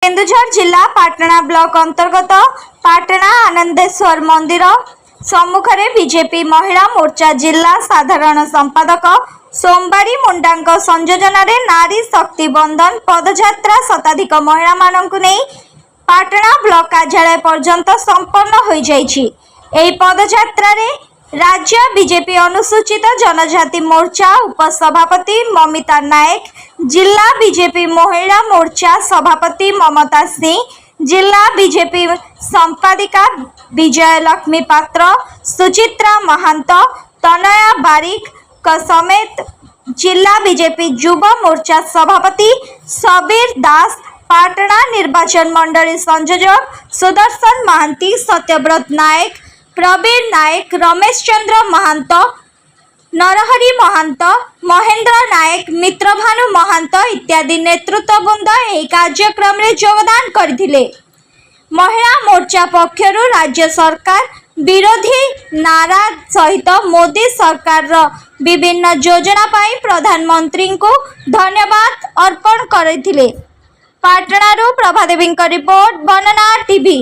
केन्दुझर जिला पाटणा ब्लॉक अंतर्गत पाटणा आनंदेश्वर मंदिर सम्मुखरे बीजेपी महिला मोर्चा जिला साधारण संपादक सोमवारी मुंडा संयोजन नारी शक्ति बंधन पदयात्रा शताधिक महिला मानक नहीं पाटणा ब्लॉक कार्यालय पर्यंत संपन्न हो जाइछि। एही पदयात्रा रे राज्य बीजेपी अनुसूचित जनजाति मोर्चा उपसभापति ममिता नायक, जिला बीजेपी महिला मोर्चा सभापति ममता सिंह, जिला बीजेपी संपादिका विजय लक्ष्मी पात्र, सुचित्रा महंत, तनया बारिक समेत जिला बीजेपी युव मोर्चा सभापति सबीर दास, पाटणा निर्वाचन मंडली संयोजक सुदर्शन महांती, सत्यव्रत नायक, प्रवीर नायक, रमेश चंद्र महंत, नरहरी महंत, महेंद्र नायक, मित्रभानु महंत इत्यादि नेतृत्ववृंद एही कार्यक्रम रे योगदान करथिले। महिला मोर्चा पक्षरु राज्य सरकार विरोधी नारा सहित मोदी सरकार रो विभिन्न योजना पाई प्रधानमंत्री को धन्यवाद अर्पण करथिले। पाटणारू प्रभादेवी रिपोर्ट, बनना टीवी।